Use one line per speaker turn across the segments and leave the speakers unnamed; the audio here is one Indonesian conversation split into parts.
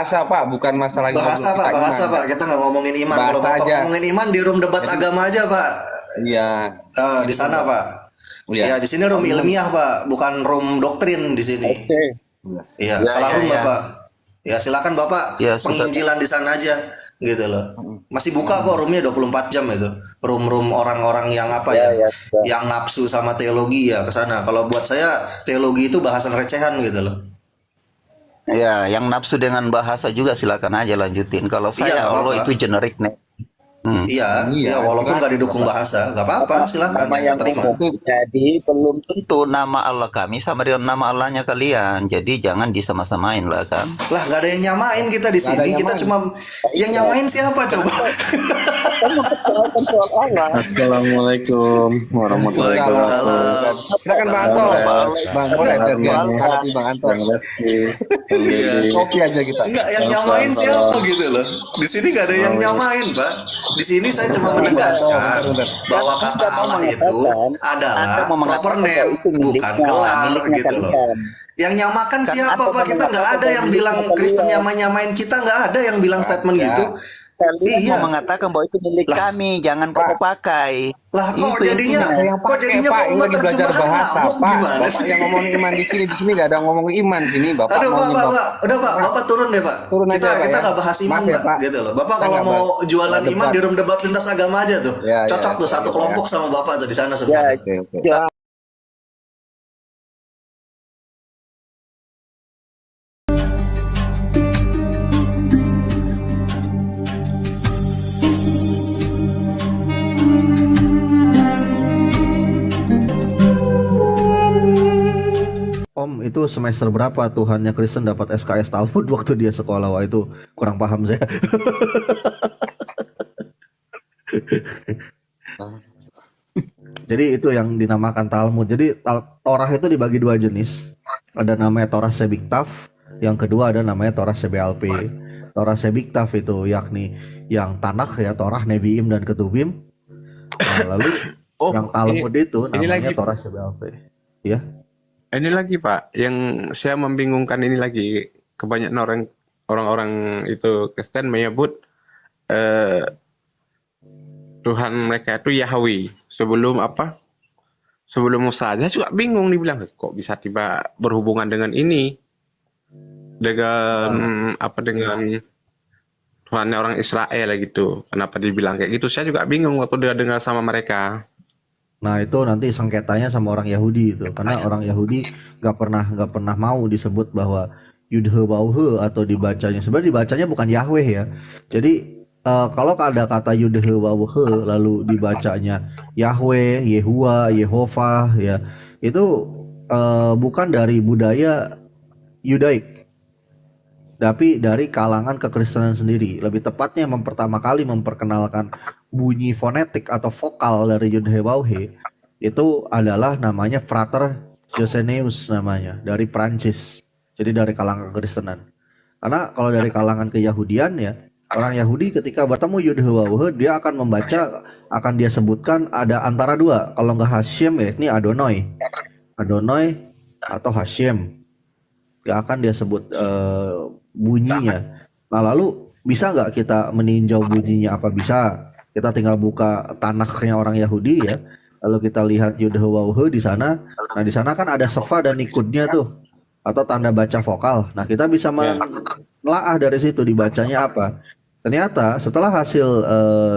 bahasa Pak, bukan masalah
Bahasa
ngobrol
Pak,
kita
bahasa
iman.
Pak. Kita nggak ngomongin iman. Kalau
Bahasa
Bapak
aja.
ngomongin iman di room debat
Jadi
agama aja Pak.
iya,
Di
gitu
sana
Pak.
Pak.
Iya.
Ya di sini room ilmiah Pak, bukan room doktrin di sini.
Oke.
Iya.
Iya,
Ya,
salah
ya,
room
ya.
Bapak. Ya silakan Bapak
Ya, sudah.
penginjilan di sana aja gitu loh. Masih buka kok roomnya 24 jam itu. Room-room orang-orang yang apa
Ya,
ya?
ya, sudah.
Yang nafsu sama teologi ya ke sana. Kalau buat saya teologi itu bahasan recehan gitu loh.
Ya, yang nafsu dengan bahasa juga silakan aja lanjutin. Kalau
Iya
saya
nggak
Allah
apa-apa.
itu generik nih.
Iya,
Iya,
iya walaupun nggak
silakan
didukung
Bapak.
bahasa, nggak apa-apa,
Apa
silakan
nama
saya
yang
terima.
umum.
Itu
Jadi belum tentu nama Allah kami sama dengan nama Allahnya kalian. Jadi jangan disama-samain lah kan.
Lah nggak ada yang nyamain kita di
nggak ada
sini, kita
nyaman.
cuma yang nyamain siapa coba?
Kita mempersoalkan soal Allah.
Assalamualaikum warahmatullahi
Waalaikumsalam.
wabarakatuh.
Silakan Bang Anto.
Nama Allah.
Bang
Kita
boleh biar
mempersoalkan.
hadapi Bang Anto.
Bang Reski, Bang
Iya.
Dedi,
Kopi aja kita.
Enggak, yang
Bang
nyamain
Suantoro.
siapa gitu loh. Di sini nggak ada yang nyamain, Pak. Di sini saya cuma menegaskan bahwa kata Allah itu adalah
Anda mau
proper
mengatakan bahwa
name,
itu
bukan
miliknya,
gelar
miliknya
gitu loh.
kalian.
Yang nyamakan
Kan
siapa
Anda
Pak? Kita nggak
mengatakan
ada yang
bahwa
bilang
miliknya
Kristen
kalian.
nyamain kita, nggak ada yang bilang statement
Ya.
gitu.
Kalian
Iya.
mau mengatakan bahwa itu milik
Lah.
kami, jangan kamu pakai.
Lah kok
Itu
jadinya
intinya.
Ada yang
kok
pakai,
jadinya
Pak.
kok
Ini
umat
lagi belajar
terjemahan
bahasa,
ngamuk
Pak.
gimana
Bapak
sih?
yang ngomongin iman di sini nggak ada ngomongin iman sini. Bapak
Aduh
ngomongin
Pak, udah Bapak turun deh Pak.
Turun aja,
kita
Pak,
kita
ya.
nggak bahas iman
Maaf ya,
Pak,
Pak.
gitu loh. Bapak
Kita
kalau
nggak
mau
bahas
jualan iman
debat.
di room debat lintas agama aja tuh.
Ya, ya,
Cocok tuh
ya,
satu
ya.
kelompok sama Bapak tuh di sana
Ya,
semua.
Oke, oke.
ya.
Om, itu semester berapa Tuhannya Kristen dapat SKS Talmud waktu dia sekolah? Wah, itu kurang paham saya. Jadi itu yang dinamakan Talmud. Jadi Torah itu dibagi dua jenis. Ada namanya Torah Sebiktav, yang kedua ada namanya Torah Sebealpe. Torah Sebiktav itu yakni yang Tanakh ya, Torah, Neviim dan Ketubim. Nah, lalu
Oh,
yang Talmud itu
ini
namanya
lagi.
Torah Sebealpe. Ya.
Ini lagi Pak, yang saya membingungkan ini lagi, kebanyakan orang-orang itu Kristen menyebut eh, Tuhan mereka itu Yahweh. Sebelum apa? Sebelum Musa, saya juga bingung dibilang kok bisa tiba berhubungan dengan ini, dengan dengan Tuhannya orang Israel gitu. Kenapa dibilang kayak gitu? Saya juga bingung waktu dia dengar sama mereka.
Nah itu nanti sengketanya sama orang Yahudi itu, karena orang Yahudi nggak pernah mau disebut bahwa Yudhe Bauhe atau dibacanya sebenarnya dibacanya bukan Yahweh ya. Jadi kalau ada kata Yudhe Bauhe lalu dibacanya Yahweh, Yehua, Yehova ya, itu bukan dari budaya Yudaik, tapi dari kalangan kekristenan sendiri. Lebih tepatnya pertama kali memperkenalkan bunyi fonetik atau vokal dari Yud He Waw He itu adalah namanya Frater Joseneus namanya, dari Prancis. Jadi dari kalangan kekristenan. Karena kalau dari kalangan keyahudian ya, orang Yahudi ketika bertemu Yud He Waw He dia akan membaca, akan dia sebutkan ada antara dua. Kalau nggak Hashem ya ini Adonai atau Hashem. Gak akan dia sebut bunyinya. Nah lalu bisa nggak kita meninjau bunyinya? Apa bisa? Kita tinggal buka Tanakhnya orang Yahudi ya. Lalu kita lihat Yud He Waw He di sana. Nah di sana kan ada sefa dan nikudnya tuh, atau tanda baca vokal. Nah kita bisa menelaah dari situ dibacanya apa. Ternyata setelah hasil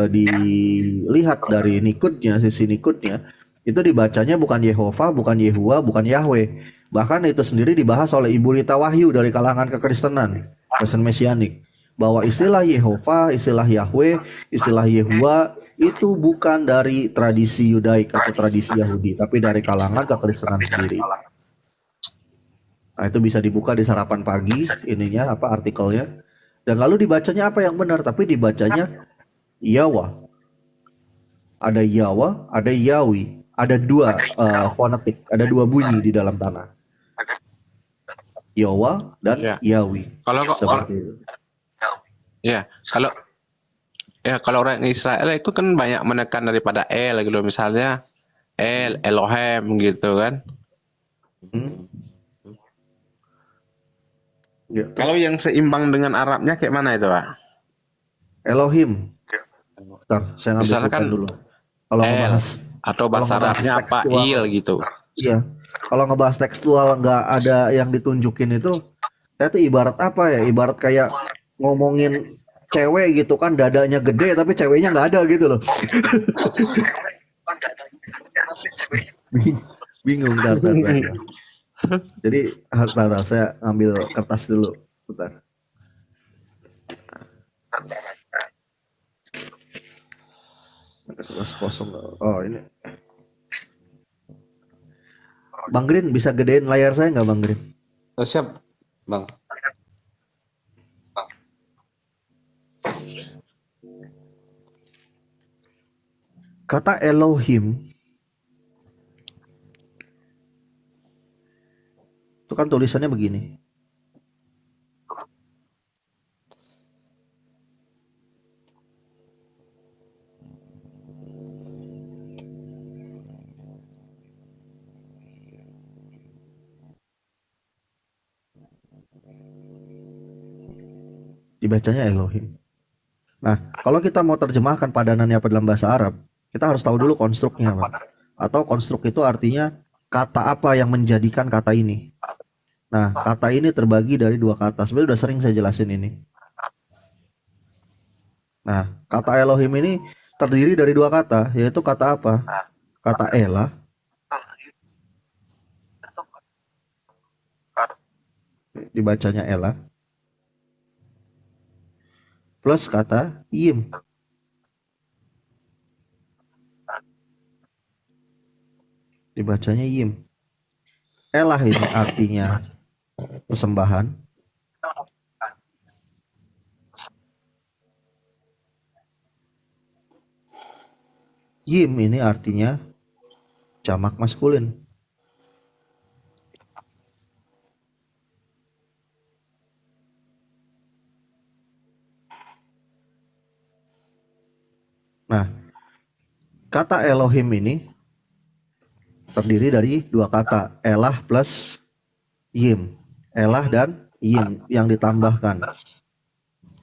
dilihat dari nikudnya, sisi nikudnya, itu dibacanya bukan Yehova, bukan Yehua, bukan Yahweh. Bahkan itu sendiri dibahas oleh Ibu Rita Wahyu dari kalangan kekristenan, Kristen Mesianik, bahwa istilah Yehova, istilah Yahweh, istilah Yehua itu bukan dari tradisi Yudaik atau tradisi Yahudi, tapi dari kalangan kekristenan sendiri. Nah itu bisa dibuka di sarapan pagi ininya apa artikelnya. Dan lalu dibacanya apa yang benar? Tapi dibacanya Yawa. Ada Yawa, ada Yawi. Ada dua fonetik, ada dua bunyi di dalam tanah. Yawa dan
Ya.
Yawi.
Kalau
Seperti itu.
kalau orang Israel itu kan banyak menekan daripada El gitu, misalnya Elohem gitu kan.
Ya,
Kalau yang seimbang dengan Arabnya kayak mana itu, Pak?
Elohim. Bentar, saya ngambil
Misalkan
pulpen dulu. Kalau
El
ngebahas
atau
kalau
bahasa
ngebahas
Arabnya apa?
tekstual,
Il gitu.
iya. Kalau ngebahas tekstual nggak ada yang ditunjukin itu, saya tuh ibarat apa ya? Ibarat kayak ngomongin cewek gitu kan, dadanya gede tapi ceweknya nggak ada gitu loh. Bingung, bentar. Jadi bentar, saya ngambil kertas dulu. Bentar. Kertas kosong. Oh ini. Bang Green bisa gedein layar saya nggak Bang Green?
Oh, siap, Bang.
Kata Elohim itu kan tulisannya begini. Dibacanya Elohim. Nah, kalau kita mau terjemahkan padanannya apa dalam bahasa Arab, kita harus tahu dulu konstruknya, Pak. Atau konstruk itu artinya kata apa yang menjadikan kata ini. Nah, kata ini terbagi dari dua kata. Sebenarnya udah sering saya jelasin ini. Nah, kata Elohim ini terdiri dari dua kata, yaitu kata apa? Kata Elah. Dibacanya Elah. Plus kata Yim. Dibacanya Yim. Elah ini artinya persembahan. Yim ini artinya jamak maskulin. Nah, kata Elohim ini terdiri dari dua kata, Elah plus Yim. Elah dan Yim yang ditambahkan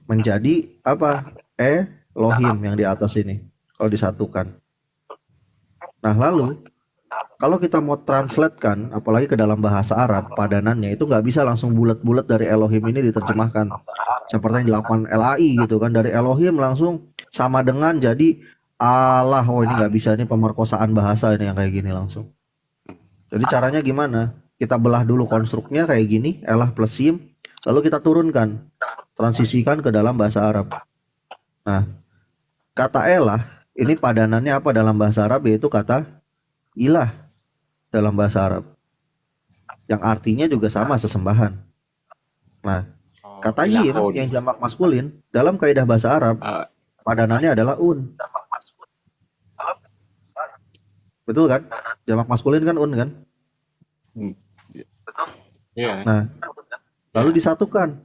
menjadi apa? Elohim yang di atas ini kalau disatukan. Nah, lalu kalau kita mau translatekan apalagi ke dalam bahasa Arab, padanannya itu nggak bisa langsung bulat-bulat dari Elohim ini diterjemahkan seperti yang dilakukan LAI gitu kan, dari Elohim langsung sama dengan jadi Allah. Oh ini nggak bisa, ini pemerkosaan bahasa ini yang kayak gini langsung. Jadi caranya gimana? Kita belah dulu konstruknya kayak gini, Elah plus Yim, lalu kita turunkan, transisikan ke dalam bahasa Arab. Nah, kata Elah ini padanannya apa dalam bahasa Arab, yaitu kata Ilah dalam bahasa Arab, yang artinya juga sama, sesembahan. Nah, kata Yim yang jamak maskulin dalam kaidah bahasa Arab padanannya adalah Un. Betul kan? Jamak maskulin kan Un kan?
Iya.
Nah, lalu disatukan.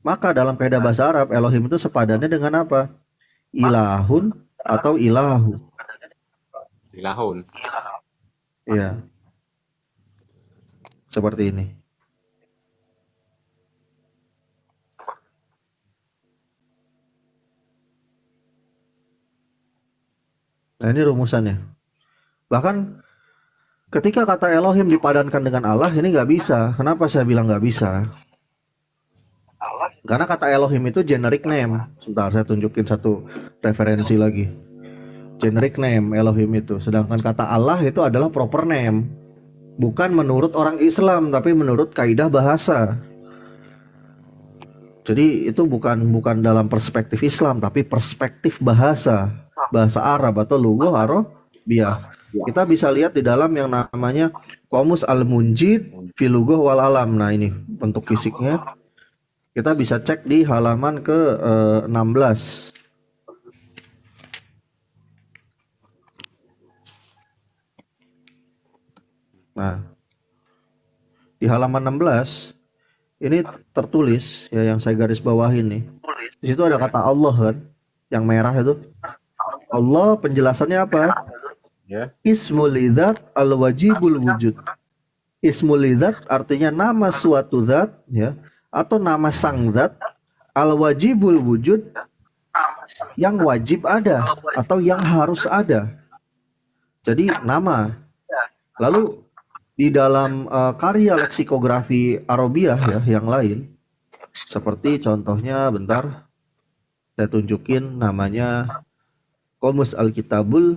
Maka dalam kaidah bahasa Arab, Elohim itu sepadannya dengan apa? Ilahun atau ilahu.
Ilahun.
Iya. Seperti ini. Nah, ini rumusannya. Bahkan ketika kata Elohim dipadankan dengan Allah, ini nggak bisa. Kenapa saya bilang nggak bisa? Karena kata Elohim itu generic name. Sebentar, saya tunjukin satu referensi lagi. Generic name Elohim itu. Sedangkan kata Allah itu adalah proper name. Bukan menurut orang Islam, tapi menurut kaidah bahasa. Jadi itu bukan dalam perspektif Islam, tapi perspektif bahasa Arab atau lughah Arabiyah. Kita bisa lihat di dalam yang namanya Qomus Al-Munjid fi Lughah wal Alam. Nah, ini bentuk fisiknya. Kita bisa cek di halaman ke 16. Nah, di halaman 16 ini tertulis ya, yang saya garis bawahi nih. Di situ ada kata Allah kan, yang merah itu. Allah penjelasannya apa?
Ya.
Ismul idzat al-wajibul wujud. Ismul idzat artinya nama suatu zat ya, atau nama sang zat al-wajibul wujud yang wajib ada atau yang harus ada. Jadi nama. Lalu di dalam karya leksikografi Arabiah ya yang lain, seperti contohnya, bentar saya tunjukin, namanya Qomus Al-Kitabul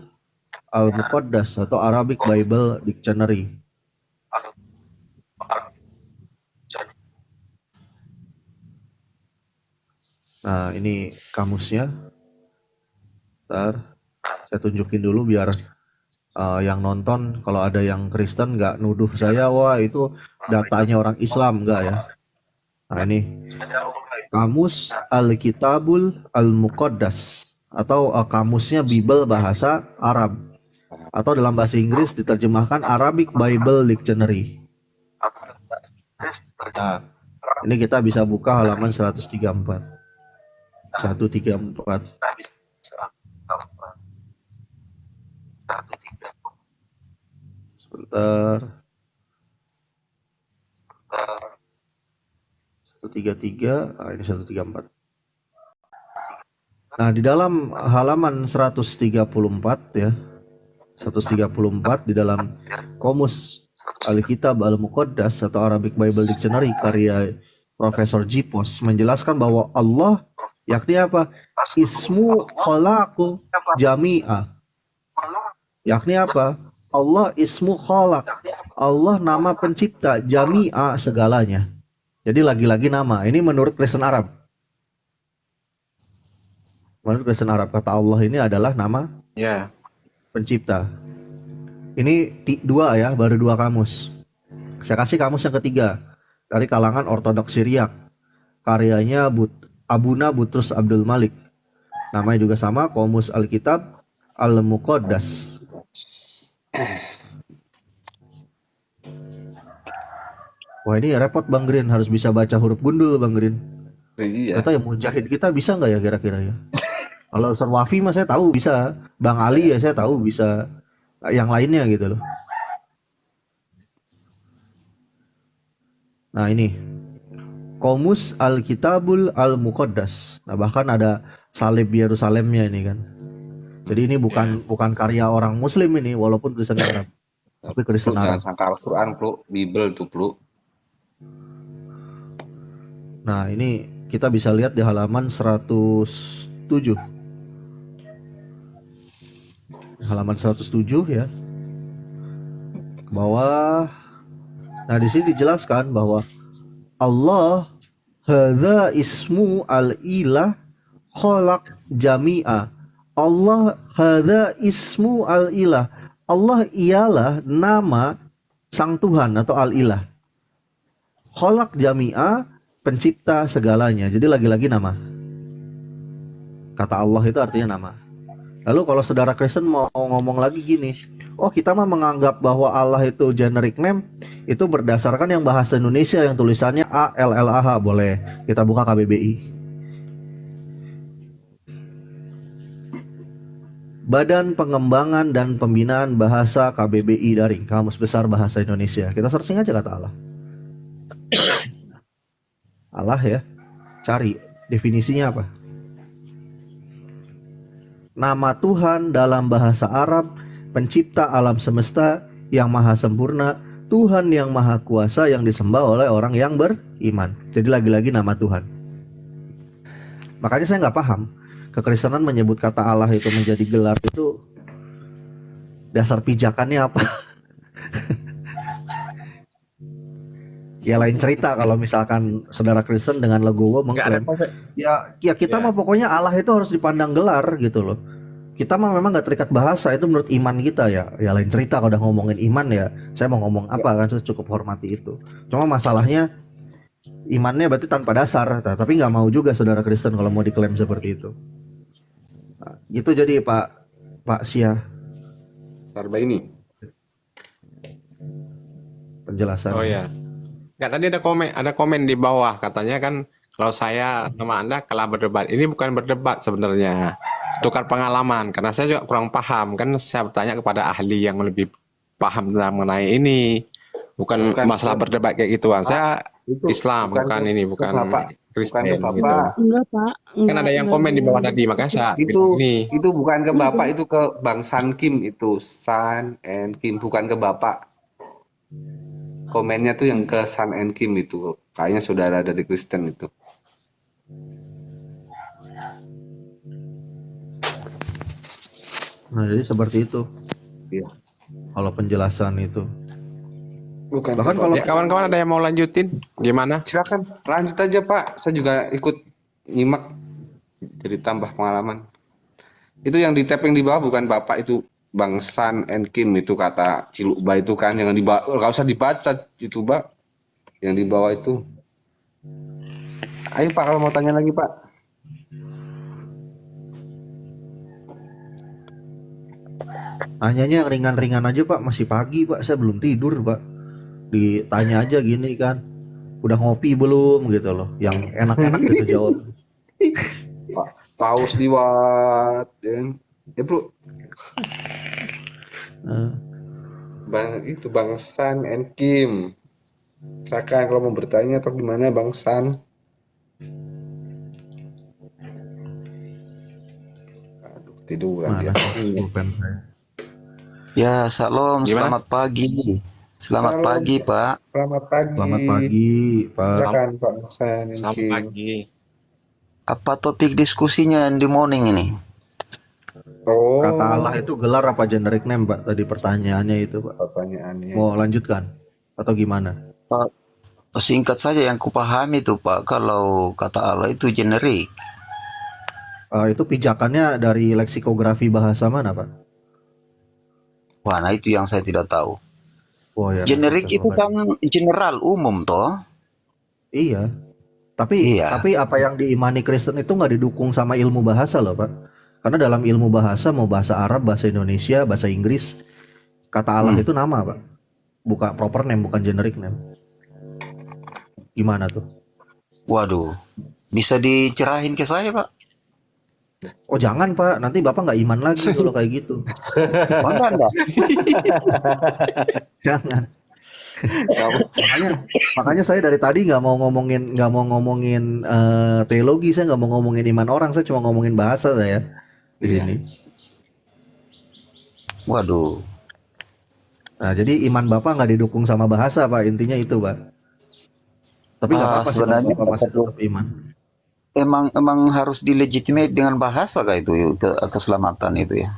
Al-Muqaddas atau Arabic Bible Dictionary. Nah, ini kamusnya. Bentar, saya tunjukin dulu biar yang nonton, kalau ada yang Kristen nggak nuduh saya, wah itu datanya orang Islam, enggak ya. Nah, ini Kamus Al-Kitabul Al-Muqaddas atau kamusnya Bible bahasa Arab, atau dalam bahasa Inggris diterjemahkan Arabic Bible Dictionary. Nah, ini kita bisa buka halaman 134. 134. Sebentar. 133, ini 134. Nah, di dalam halaman 134 ya. 134 di dalam Qomus Al-Kitab Al-Muqaddas atau Arabic Bible Dictionary karya Profesor Jipos menjelaskan bahwa Allah yakni apa? Ismu khalaqu jami'a. Yakni apa? Allah ismu khalaq. Allah nama pencipta, jami'a segalanya. Jadi lagi-lagi nama. Ini menurut Kristen Arab. Menurut Kristen Arab, kata Allah ini adalah nama pencipta. Ini dua ya, baru dua kamus. Saya kasih kamus yang ketiga dari kalangan Ortodoks Syriak. Karyanya Abuna Butrus Abdul Malik. Namanya juga sama, Qomus Al-Kitab Al-Muqaddas. Wah, ini repot Bang Green, harus bisa baca huruf gundul Bang Green.
Iya.
Kata ya mujahid kita bisa nggak ya kira-kira ya? Kalau Ustaz Wafi mah saya tahu bisa, Bang Ali ya saya tahu bisa, yang lainnya gitu loh. Nah, ini Qomus Al-Kitabul Al-Muqaddas. Nah, bahkan ada salib Yerusalemnya ini kan. Jadi ini bukan karya orang Muslim ini, walaupun Kristen Arab. Tapi Kristen Arab.
Jangan sangka Al-Quran, Bro. Bible tuh, Bro.
Nah, ini kita bisa lihat di halaman 107. Halaman 107 ya. Ke bawah. Nah, di sini dijelaskan bahwa Allah hadza ismu al-ilah khalaq jami'a. Allah hadza ismu al-ilah. Allah ialah nama sang Tuhan atau al-ilah. Khalaq jami'a, pencipta segalanya. Jadi lagi-lagi nama. Kata Allah itu artinya nama. Lalu kalau saudara Kristen mau ngomong lagi gini, oh kita mah menganggap bahwa Allah itu generic name, itu berdasarkan yang bahasa Indonesia yang tulisannya ALLAH. Boleh kita buka KBBI. Badan Pengembangan dan Pembinaan Bahasa KBBI Daring, Kamus Besar Bahasa Indonesia. Kita searching aja kata Allah. Allah ya, cari definisinya apa. Nama Tuhan dalam bahasa Arab, pencipta alam semesta yang maha sempurna, Tuhan yang maha kuasa yang disembah oleh orang yang beriman. Jadi lagi-lagi nama Tuhan. Makanya saya nggak paham kekristenan menyebut kata Allah itu menjadi gelar itu dasar pijakannya apa. Ya lain cerita kalau misalkan saudara Kristen dengan legowo mengklaim ya kita mah pokoknya Allah itu harus dipandang gelar gitu loh. Kita mah memang nggak terikat bahasa, itu menurut iman kita ya lain cerita. Kalau udah ngomongin iman ya saya mau ngomong apa kan, saya cukup hormati itu. Cuma masalahnya imannya berarti tanpa dasar, tapi nggak mau juga saudara Kristen kalau mau diklaim seperti itu. Nah, gitu jadi Pak Sia
Sarba ini
penjelasan.
oh ya. Nggak, tadi ada komen di bawah katanya kan kalau saya sama Anda kalah berdebat. Ini bukan berdebat sebenarnya, tukar pengalaman, karena saya juga kurang paham kan. Saya bertanya kepada ahli yang lebih paham tentang mengenai ini, bukan masalah berdebat kayak gituan. Saya
Itu
Islam, bukan ini,
ke
bukan
bapak, bukan ke
Kristen gitu.
bapak.
Enggak, Pak.
Kan ada yang komen di bawah tadi, makanya saya bilang ini.
Itu bukan ke bapak, itu ke Bang San Kim itu, San and Kim, bukan ke bapak. Komennya tuh yang ke San and Kim itu, kayaknya saudara dari Kristen itu.
Nah, jadi seperti itu.
Iya.
Kalau penjelasan itu.
Bukan.
Bahkan
ke
kalau
bapak.
Ya kawan-kawan ada yang mau lanjutin? Gimana?
Silakan lanjut aja Pak, saya juga ikut nyimak, jadi tambah pengalaman. Itu yang di tapping di bawah bukan bapak, itu Bang San and Kim itu kata Cilukba itu kan, jangan dibaca, nggak usah dibaca itu Pak, yang di bawah itu. Ayo Pak kalau mau tanya lagi Pak.
Tanyanya yang ringan-ringan aja Pak, masih pagi Pak, saya belum tidur Pak. Ditanya aja gini kan, udah ngopi belum gitu loh, yang enak-enak gitu jawab.
Pak paus liwat, ya bro. Bang San and Kim. Silakan kalau mau bertanya atau gimana Bang San. Aduh, tiduran dia.
Pulpen saya.
Ya, salam,
Gimana?
selamat pagi. Selamat
Halo,
pagi, Pak.
Selamat pagi.
Selamat pagi Pak.
Silakan Pak San and
Selamat
Kim.
pagi.
Apa topik diskusinya yang di morning ini?
Oh,
Kata Allah itu gelar apa generic name Pak? Tadi pertanyaannya itu Pak.
pertanyaannya.
Mau lanjutkan atau gimana?
Pak, singkat saja yang kupahami itu, Pak, kalau kata Allah itu generik.
Itu pijakannya dari leksikografi bahasa mana Pak?
Wah, nah itu yang saya tidak tahu.
Oh, ya,
Generik itu
leksikografi.
kan general, umum toh.
Iya. Tapi
Iya.
apa yang diimani Kristen itu nggak didukung sama ilmu bahasa loh Pak. Karena dalam ilmu bahasa, mau bahasa Arab, bahasa Indonesia, bahasa Inggris, kata Allah itu nama Pak. Bukan proper name, bukan generic name. Gimana tuh?
Waduh, bisa dicerahin ke saya, Pak?
Oh jangan Pak, nanti Bapak nggak iman lagi kalau kayak gitu.
Bangga enggak?
Jangan. makanya saya dari tadi nggak mau ngomongin teologi, saya nggak mau ngomongin iman orang, saya cuma ngomongin bahasa saya di sini.
Waduh.
Nah jadi iman Bapak nggak didukung sama bahasa Pak, intinya itu Pak. Tapi nggak apa-apa sih kalau
sebenarnya
Bapak masih tetap iman.
Emang harus dilegitimate dengan bahasa kah itu keselamatan itu ya?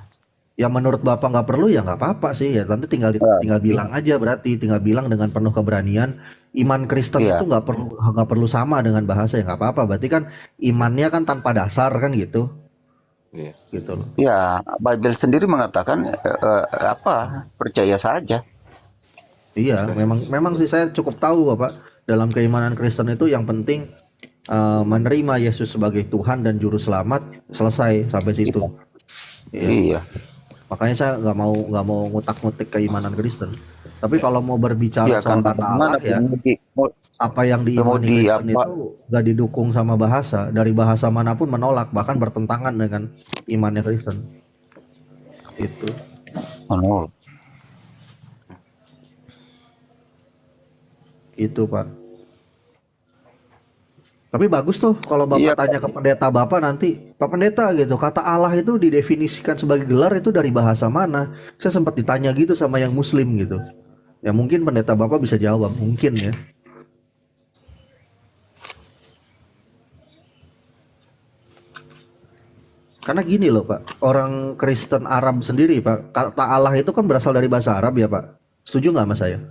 Ya menurut Bapak nggak perlu ya nggak apa-apa sih ya, nanti tinggal bilang aja, berarti tinggal bilang dengan penuh keberanian iman Kristen
Iya.
itu nggak perlu sama dengan bahasa, ya nggak apa-apa, berarti kan imannya kan tanpa dasar kan gitu.
Iya.
Gitu loh.
Ya, Bible sendiri mengatakan percaya saja.
Iya, memang sih saya cukup tahu Bapak, dalam keimanan Kristen itu yang penting menerima Yesus sebagai Tuhan dan juru selamat, selesai sampai situ. Iya.
Iya.
Makanya saya nggak mau ngutak-ngutik keimanan Kristen. Tapi kalau mau berbicara
Iya
soal
kan,
kata Allah ya, apa yang diimani Kristen itu nggak didukung sama bahasa, dari bahasa manapun menolak, bahkan bertentangan dengan imannya Kristen. Itu. Itu Pak. Tapi bagus tuh kalau Bapak tanya ke pendeta Bapak nanti, Pak Pendeta gitu, kata Allah itu didefinisikan sebagai gelar itu dari bahasa mana? Saya sempat ditanya gitu sama yang Muslim gitu. Ya mungkin pendeta Bapak bisa jawab, mungkin ya. Karena gini loh Pak, orang Kristen Arab sendiri Pak, kata Allah itu kan berasal dari bahasa Arab ya Pak. Setuju nggak sama saya?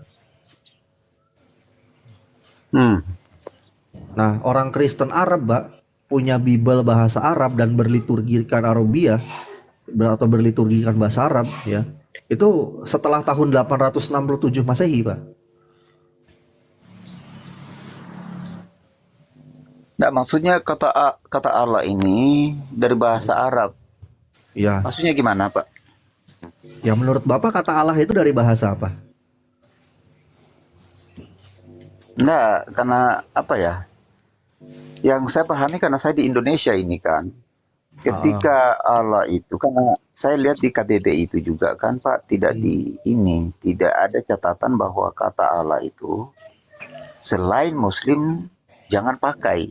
Nah, orang Kristen Arab, Pak, punya Bible bahasa Arab dan berliturgikan Arabiah atau berliturgikan bahasa Arab ya. Itu setelah tahun 867 Masehi, Pak.
Nah, maksudnya kata Allah ini dari bahasa Arab.
Iya.
Maksudnya gimana, Pak?
Ya menurut Bapak kata Allah itu dari bahasa apa?
Nah, karena apa ya? Yang saya pahami karena saya di Indonesia ini kan, ketika Allah itu, karena saya lihat di KBBI itu juga kan Pak, tidak ada catatan bahwa kata Allah itu selain Muslim jangan pakai.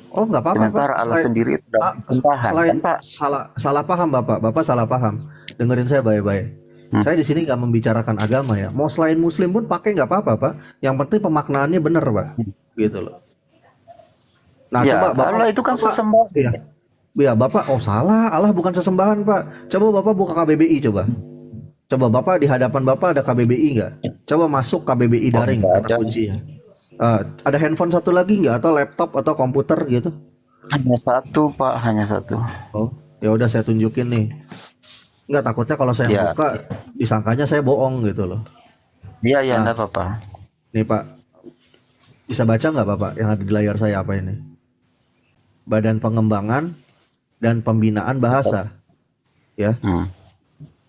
Oh, nggak apa-apa, Pak.
Sementara Allah sendiri itu
Ah,
sembahan,
selain
kan Pak?
salah paham Bapak. Bapak salah paham. Dengerin saya baik-baik. Saya di sini nggak membicarakan agama ya. Mau selain Muslim pun pakai nggak apa-apa, Pak. Yang penting pemaknaannya benar, Pak. Gitu loh. Nah,
Ya,
coba Bapak,
Allah itu kan sesembahan.
iya. Ya, Bapak, oh salah. Allah bukan sesembahan, Pak. Coba Bapak buka KBBI coba. Coba Bapak di hadapan Bapak ada KBBI nggak? Coba masuk KBBI daring
nggak
kata
ada.
kuncinya. Ada handphone satu lagi nggak atau laptop atau komputer gitu?
Hanya satu, Pak, hanya satu.
Oh, ya udah saya tunjukin nih. Nggak, takutnya kalau saya
Ya.
buka disangkanya saya bohong gitu loh.
Iya, ya,
Nah.
enggak apa-apa.
Nih Pak, bisa baca nggak Bapak yang ada di layar saya apa ini? Badan Pengembangan dan Pembinaan Bahasa, ya,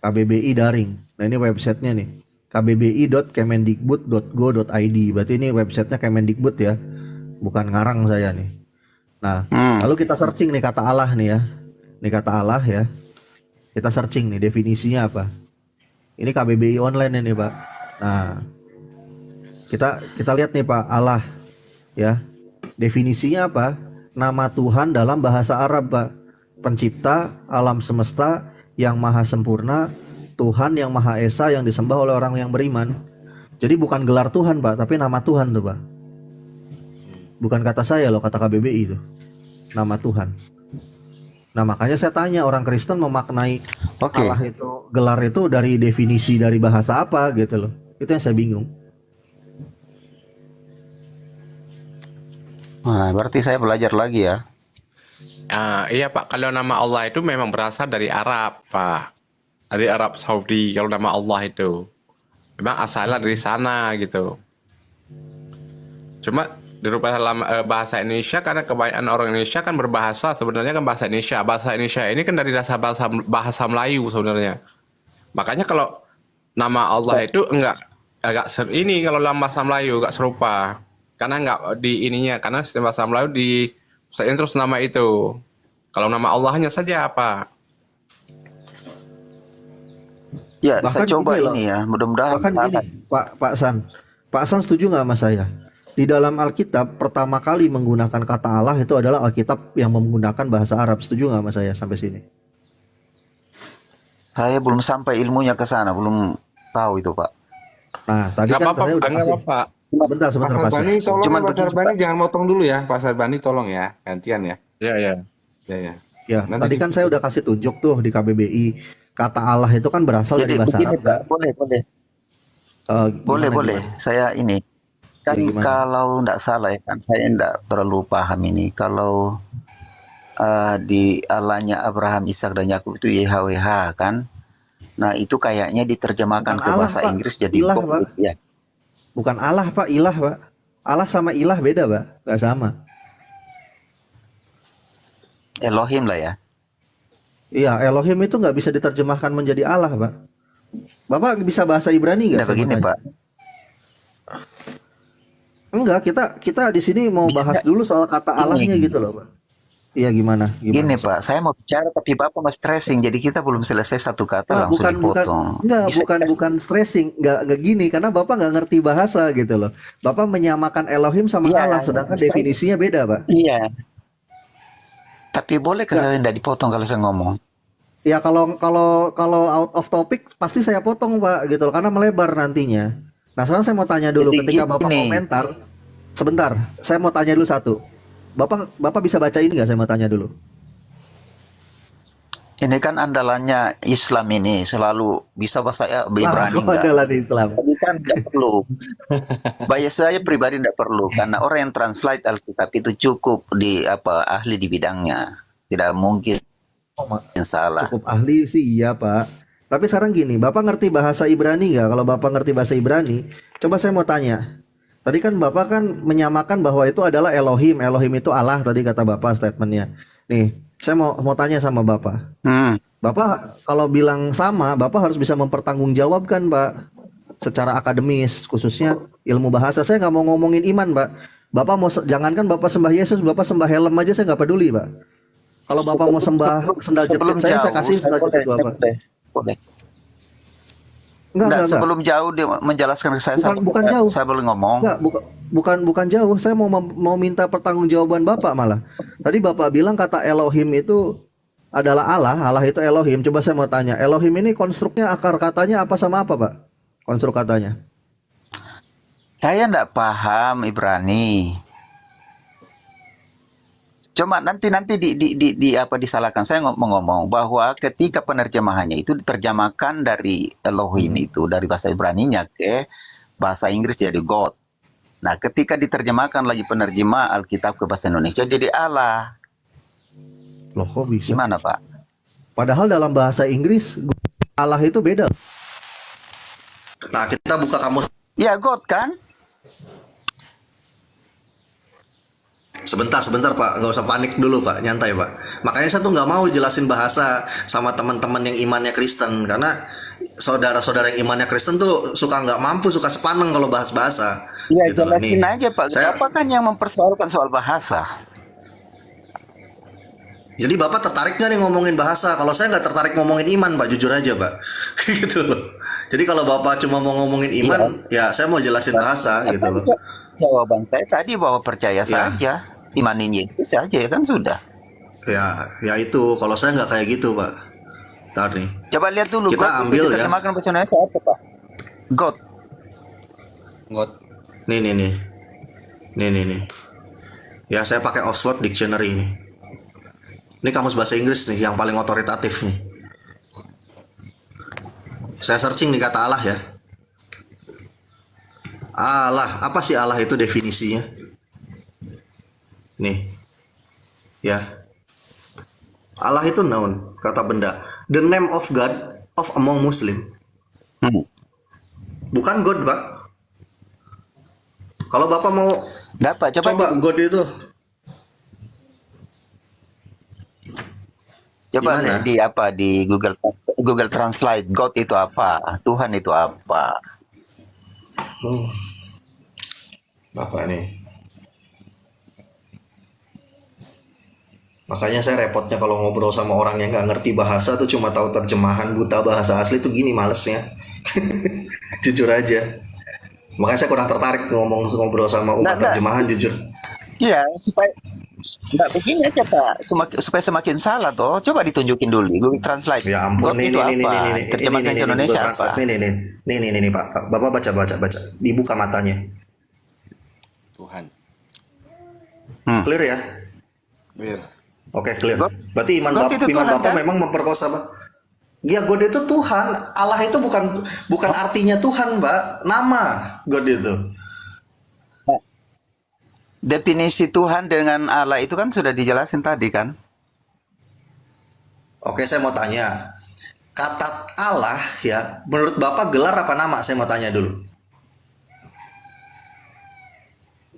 KBBI daring. Nah ini websitenya nih, kbbi.kemendikbud.go.id. Berarti ini websitenya Kemendikbud ya, bukan ngarang saya nih. Nah, lalu kita searching nih kata Allah nih ya, ini kata Allah ya. Kita searching nih definisinya apa. Ini KBBI online ini Pak. Nah, kita lihat nih Pak, Allah ya. Definisinya apa? Nama Tuhan dalam bahasa Arab Pak. Pencipta alam semesta yang maha sempurna, Tuhan yang maha esa yang disembah oleh orang yang beriman. Jadi bukan gelar Tuhan Pak, tapi nama Tuhan tuh Pak. Bukan kata saya loh, kata KBBI itu. Nama Tuhan. Nah makanya saya tanya, orang Kristen memaknai
Oke.
Allah itu, gelar itu dari definisi dari bahasa apa gitu loh. Itu yang saya bingung.
Nah, berarti saya belajar lagi ya.
Iya Pak, kalau nama Allah itu memang berasal dari Arab Pak, dari Arab Saudi. Kalau nama Allah itu memang asalnya dari sana gitu. Cuma dirubah dalam bahasa Indonesia karena kebanyakan orang Indonesia kan berbahasa sebenarnya kan bahasa Indonesia. Bahasa Indonesia ini kan dari dasar bahasa Melayu sebenarnya. Makanya kalau nama Allah itu agak ini kalau dalam bahasa Melayu agak serupa. Karena enggak di ininya, karena sistem bahasa Melayu di saya terus nama itu. Kalau nama Allahnya saja apa?
Ya,
Bahkan
saya coba
gini loh.
ini ya. Mudah-mudahan
Bahkan
salah.
gini, Pak San setuju nggak sama saya? Di dalam Alkitab pertama kali menggunakan kata Allah itu adalah Alkitab yang menggunakan bahasa Arab. Setuju nggak sama saya sampai sini?
Saya belum sampai ilmunya ke sana, belum tahu itu, Pak.
Nah, tadi
Nggak
kan
apa-apa,
saya udah
nggak
kasih.
apa-apa.
Sebentar
Pak
Pak San.
Sarbani tolong
Cuman
ya, Pak
begini,
Sarbani jangan motong dulu ya, Pak Sarbani tolong ya, gantian ya.
Ya, ya.
Ya ya.
Ya,
Nanti
tadi kan saya udah kasih tunjuk tuh di KBBI. Kata Allah itu kan berasal
Jadi
dari bahasa
begini,
Arab.
Pak. Boleh.
Gimana,
Boleh. Saya ini. Kan
Ya, gimana?
kalau enggak salah ya kan, saya enggak terlalu paham ini. Kalau di Allahnya Abraham, Ishak dan Yakub itu YHWH kan. Nah, itu kayaknya diterjemahkan
Bukan
ke
Allah,
bahasa
Pak.
Inggris jadi
Ilah,
God,
Pak.
ya.
Bukan Allah Pak, ilah Pak. Allah sama ilah beda Pak, nggak sama.
Elohim lah ya.
Iya, Elohim itu nggak bisa diterjemahkan menjadi Allah Pak. Bapak bisa bahasa Ibrani nggak?
Nah,
Saya mau
begini,
tanya.
Pak.
Enggak, kita di sini mau bahas dulu soal kata
Ini.
Allahnya gitu loh Pak. Iya gimana?
Gini, Pak, saya mau bicara tapi Bapak masih stressing. Jadi kita belum selesai satu kata
Nah,
langsung dipotong.
bukan stressing, nggak gini karena Bapak nggak ngerti bahasa gitu loh. Bapak menyamakan Elohim sama
Iya,
Allah, sedangkan
stressing.
definisinya beda Pak.
Iya. Tapi boleh ke saya tidak dipotong kalau saya ngomong?
Ya kalau out of topic pasti saya potong Pak gitu loh, karena melebar nantinya. Nah sekarang saya mau tanya dulu,
Jadi
ketika Bapak
gini.
komentar, sebentar, saya mau tanya dulu satu. Bapak bisa baca ini nggak? Saya mau tanya dulu.
Ini kan andalannya Islam ini selalu bisa bahasa Ibrani
Aku
enggak?
adalah di Islam.
Jadi kan tidak perlu. Bagi saya pribadi tidak perlu karena orang yang translate Alkitab itu cukup ahli di bidangnya. Tidak mungkin yang salah.
Cukup ahli sih iya Pak. Tapi sekarang gini, Bapak ngerti bahasa Ibrani nggak? Kalau Bapak ngerti bahasa Ibrani, coba saya mau tanya. Tadi kan Bapak kan menyamakan bahwa itu adalah Elohim. Elohim itu Allah tadi kata Bapak statementnya. Nih, saya mau tanya sama Bapak. Bapak kalau bilang sama, Bapak harus bisa mempertanggungjawabkan, Pak, secara akademis, khususnya ilmu bahasa. Saya nggak mau ngomongin iman, Pak. Bapak mau jangankan Bapak sembah Yesus, Bapak sembah helm aja saya nggak peduli, Pak. Kalau Bapak mau sembah sendal jepit saya kasih sendal jepit Bapak.
Boleh. Enggak,
enggak.
sebelum jauh dia menjelaskan ke saya,
Bukan jauh.
saya boleh ngomong.
Enggak, bukan jauh. Saya mau minta pertanggungjawaban Bapak malah. Tadi Bapak bilang kata Elohim itu adalah Allah, Allah itu Elohim. Coba saya mau tanya, Elohim ini konstruknya akar katanya apa sama apa, Pak? Konstruk katanya.
Saya enggak paham Ibrani. Cuma nanti di apa disalahkan. Saya mau ngomong bahwa ketika penerjemahannya itu diterjemahkan dari Elohim itu dari bahasa Ibraninya ke bahasa Inggris jadi God. Nah, ketika diterjemahkan lagi penerjemah Alkitab ke bahasa Indonesia jadi Allah.
Loh, kok bisa?
Gimana, Pak?
Padahal dalam bahasa Inggris Allah itu beda. Nah, kita buka kamus.
Ya, God kan?
Sebentar Pak, nggak usah panik dulu Pak, nyantai Pak. Makanya saya tuh nggak mau jelasin bahasa sama teman-teman yang imannya Kristen, karena saudara-saudara yang imannya Kristen tuh suka nggak mampu, suka sepaneng kalau bahas bahasa.
Ya,
Gitu loh.
jelasin
Nih,
aja Pak. Apa kan yang mempersoalkan soal bahasa?
jadi Bapak tertarik nggak nih ngomongin bahasa? Kalau saya nggak tertarik ngomongin iman Pak, jujur aja Pak. Gitu loh. Jadi kalau Bapak cuma mau ngomongin iman, ya saya mau jelasin bahasa gitu loh.
Jawaban saya tadi bahwa percaya saja, imanin Yesus saja ya kan sudah.
Ya itu. Kalau saya nggak kayak gitu Pak. Ntar nih.
Coba lihat dulu.
Kita
God
ambil
itu
ya.
diterjemahkan bahasa Indonesia apa Pak? God.
Nih. Ya saya pakai Oxford Dictionary ini. Ini kamus bahasa Inggris nih yang paling otoritatif nih. Saya searching di kata Allah ya. Allah, apa sih Allah itu definisinya? Nih. Ya. Allah itu noun, kata benda. The name of God of among Muslim. Bukan God, Pak. Kalau Bapak mau
Dapat
coba God itu.
Coba
Gimana?
di Google Translate God itu apa? Tuhan itu apa?
Bapak nih. Makanya saya repotnya kalau ngobrol sama orang yang nggak ngerti bahasa tuh cuma tahu terjemahan buta bahasa asli tuh gini malesnya. Jujur aja. Makanya saya kurang tertarik ngobrol sama umat terjemahan jujur.
Iya, supaya nggak begini aja Pak, supaya semakin salah toh. Coba ditunjukin dulu Google Translate.
Ya ampun,
God itu apa? Terjemahkan ke Indonesia apa?
Nih, Pak. Bapak baca. Dibuka matanya.
Tuhan.
Clear ya?
Clear.
Oke, clear. Berarti iman Bapak
kan?
memang memperkosa, Pak. Ya, God itu Tuhan. Allah itu bukan artinya Tuhan, Pak. Nama God itu.
Definisi Tuhan dengan Allah itu kan sudah dijelasin tadi kan?
Oke, saya mau tanya. Kata Allah ya, menurut Bapak gelar apa nama? Saya mau tanya dulu.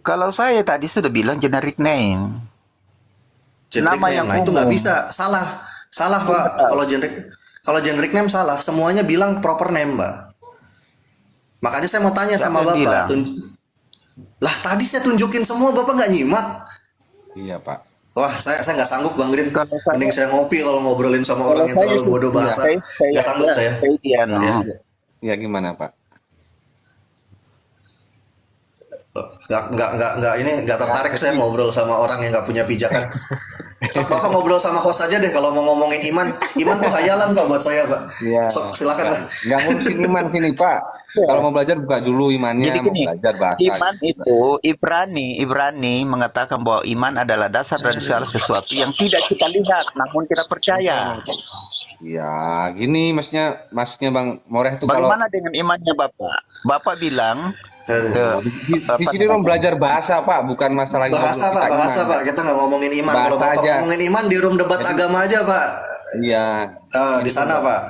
Kalau saya tadi sudah bilang generic name.
Generic
Nama
name,
yang
nah itu
umum.
nggak bisa. Salah Pak. Kalau generic name salah. Semuanya bilang proper name, Pak. Makanya saya mau tanya sama
Siapa yang
Bapak.
bilang?
Lah tadi saya tunjukin semua, Bapak nggak nyimak.
Iya, Pak.
Wah, saya nggak sanggup Bang Rin.
Kalau saya-
Mending saya ngopi kalau ngobrolin sama orang yang terlalu bodoh bahasa. Nggak sanggup saya.
Iya, no.
Ya gimana, Pak?
Nggak tertarik saya ngobrol sama orang yang nggak punya pijakan. Sok Bapak ngobrol sama host aja deh kalau mau ngomongin iman. Iman tuh hayalan Pak buat saya Pak.
Iya.
Sok silakan.
Nggak ngurusin iman sini, Pak. Kalau mau belajar buka dulu imannya,
Jadi
mau
gini,
belajar bahasa.
iman itu Ibrani mengatakan bahwa iman adalah dasar dari segala sesuatu yang tidak kita lihat, namun kita percaya.
Ya, gini maksudnya Bang Moreh tuh kalau
Bagaimana dengan imannya Bapak? Bapak bilang
di sini dong belajar bahasa, Pak, bukan masalah
Bahasa Pak, bahasa Pak. Kita nggak ngomongin iman. Kalau
Bahasa
Bapak
aja.
ngomongin iman di room debat agama aja Pak.
Iya.
Di sana Pak.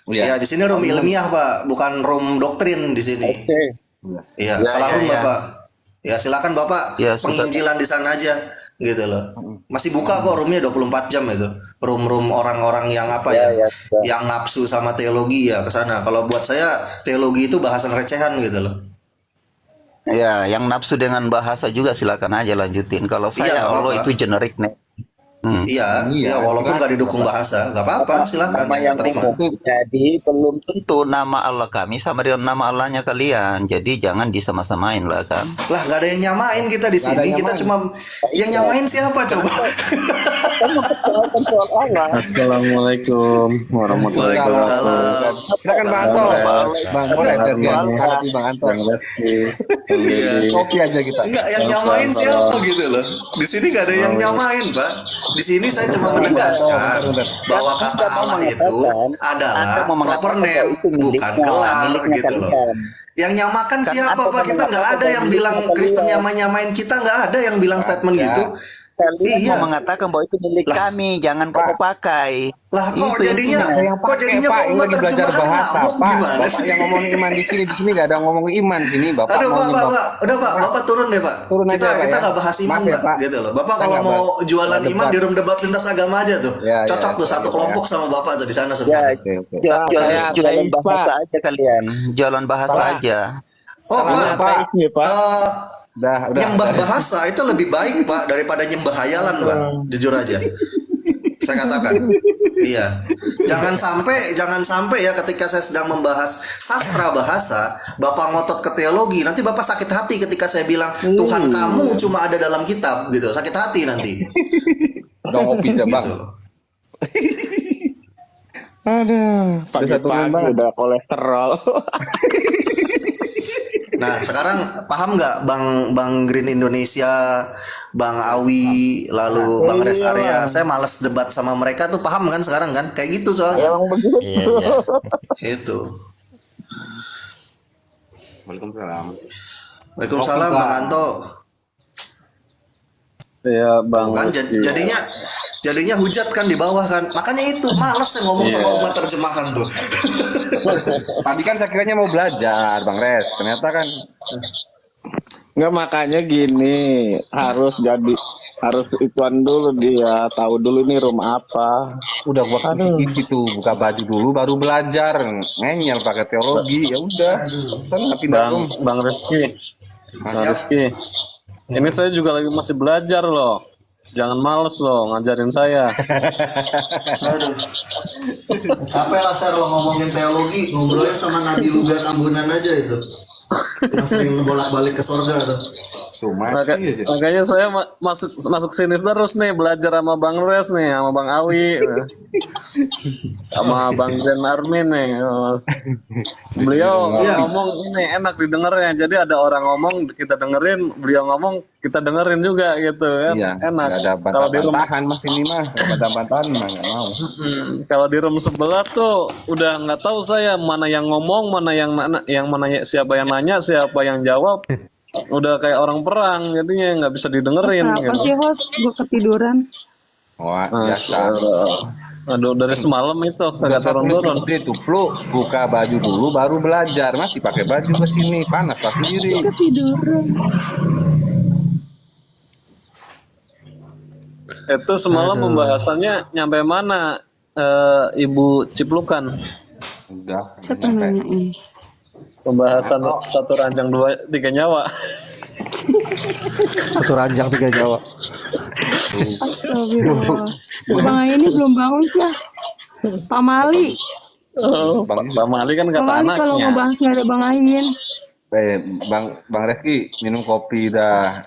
Ya
Iya.
di sini room ilmiah Pak, bukan room doktrin di sini. Iya,
Ya,
salah
ya,
room
ya.
Bapak. Ya silakan Bapak
Ya, susah.
penginjilan di sana aja gitu loh. Masih buka kok roomnya 24 jam itu. Room orang-orang yang apa
Ya,
ya,
ya, ya.
yang nafsu sama teologi ya ke sana. Kalau buat saya teologi itu bahasan recehan gitu loh.
Ya, yang nafsu dengan bahasa juga silakan aja lanjutin. Kalau
Iya,
saya
nggak
Allah
apa-apa.
itu generic name. Iya,
Iya,
walaupun
silakan,
nggak didukung
Bapak.
bahasa, nggak apa-apa, silakan
Nama
saya
yang
terima.
umum. Jadi belum tentu nama Allah kami sama dengan nama Allahnya kalian. Jadi jangan disama-samain lah kan.
Lah nggak ada yang nyamain kita di
Nggak ada
sini, kita
nyamain.
cuma yang nyamain siapa coba?
Kan mempersoalkan soal Allah.
Assalamualaikum warahmatullahi
Waalaikumsalam.
Silakan Bang Anto. Bang boleh hadapi Bang Anto.
Bang Reski, Bang
Iya.
Deddy.
Kopi aja kita.
Enggak, yang nyamain siapa gitu loh. Di sini nggak ada yang nyamain, Pak. Di sini saya cuma menegaskan bahwa kata Allah itu adalah proper name, bukan gelar gitu loh. Yang nyamakan siapa, Pak? Kita nggak ada yang bilang Kristen nyamain kita, nggak ada yang bilang statement gitu.
Kalian
Iya.
mau mengatakan bahwa itu milik
Lah.
kami, jangan kamu pakai.
Lah kok
Itu
jadinya
intinya.
kok jadinya
Pak,
kok
ini
umat
lagi belajar
terjemahan
bahasa,
ngamuk
Pak.
gimana
Bapak
sih?
yang ngomongin iman di sini nggak ada ngomong iman sini. Bapak
Aduh,
mau
Pak,
nyembah.
udah Pak, Bapak turun deh Pak.
Turun aja,
kita
Pak,
kita
ya.
nggak bahas iman
Maaf ya,
Pak,
Pak.
gitu loh. Bapak
Kita
kalau
nggak
mau
bahas-
jualan
nggak
iman
debat.
di room debat lintas agama aja tuh.
Ya, ya,
Cocok tuh
ya,
satu
ya.
kelompok sama Bapak tuh di sana
Ya,
semua.
Oke, oke.
jualan
Pak.
bahasa aja kalian. Jualan bahasa
Pak.
aja.
Oh
Namanya
Pak,
ateis nih, Pak.
Udah.
nyembah bahasa itu lebih baik Pak daripada nyembah hayalan Pak. Jujur aja. Saya katakan. Iya. Jangan sampai ya ketika saya sedang membahas sastra bahasa, Bapak ngotot ke teologi, nanti Bapak sakit hati ketika saya bilang Tuhan kamu cuma ada dalam kitab gitu. Sakit hati nanti.
Udah ngopi aja Bang.
Gitu.
Aduh,
satu
pagi-pagi
Bang.
udah kolesterol.
Nah, sekarang paham nggak Bang Green Indonesia, Bang Awi, lalu Bang Res Area? Saya males debat sama mereka tuh, paham kan sekarang kan? Kayak gitu soalnya. Itu.
Waalaikumsalam.
Waalaikumsalam Bang Anto.
Ya, Bang
Kan
Reski.
jadinya hujat kan di bawah kan. Makanya itu males saya ngomong sama umat terjemahan tuh.
Tadi kan saya kiranya mau belajar Bang Res. Ternyata kan
Nggak, makanya gini, harus ituan dulu dia, tahu dulu ini room apa.
udah gua kisi-kisi tuh, buka baju dulu baru belajar. Ngeyel pakai teologi, ya udah. Kan nggak pindah
Bang
room.
Bang Reski. Bang
Siap.
Reski. Ini saya juga lagi masih belajar loh. Jangan males loh ngajarin saya.
Aduh. Capek lah saya kalau ngomongin teologi, ngobrolnya sama Nabi Luga Tambunan aja itu. Yang sering bolak-balik ke surga tuh.
Cuma iya aja.
Makanya saya masuk sini terus nih, belajar sama Bang Res nih, sama Bang Awi, sama Bang Zen Armin nih. Beliau
Iya.
ngomong ini enak didengarnya. Jadi ada orang ngomong kita dengerin, beliau ngomong kita dengerin juga gitu kan.
Iya,
Enak.
nggak ada
Kalau di room
bantah-bantahan mas ini mah, nggak ada bantahan mah nggak mau.
kalau di room sebelah tuh udah nggak tahu saya mana yang ngomong, mana yang mana siapa yang nanya, siapa yang jawab. Udah kayak orang perang, jadinya nggak bisa didengerin.
Kenapa
gitu.
sih host? Gue ketiduran.
Wah,
Nah,
biasa.
Aduh, dari semalam itu
Udah
kagak turun-turun.
seperti itu, Plu, buka baju dulu baru belajar. Masih pakai baju ke sini, panas pas sendiri.
Ketiduran.
Itu semalam pembahasannya nyampe mana, Ibu Ciplukan?
Udah.
Siapa yang nanyain?
Pembahasan satu ranjang tiga nyawa.
Satu ranjang 3 Jawa.
Astagfirullah. Bang Ai ini belum bangun sih ya. Pak Mali.
Oh, Pak Mali kan
Pak
kata
Mali kalau
anaknya.
ngebahas nggak ada Bang Ain.
Bang Reski minum kopi dah.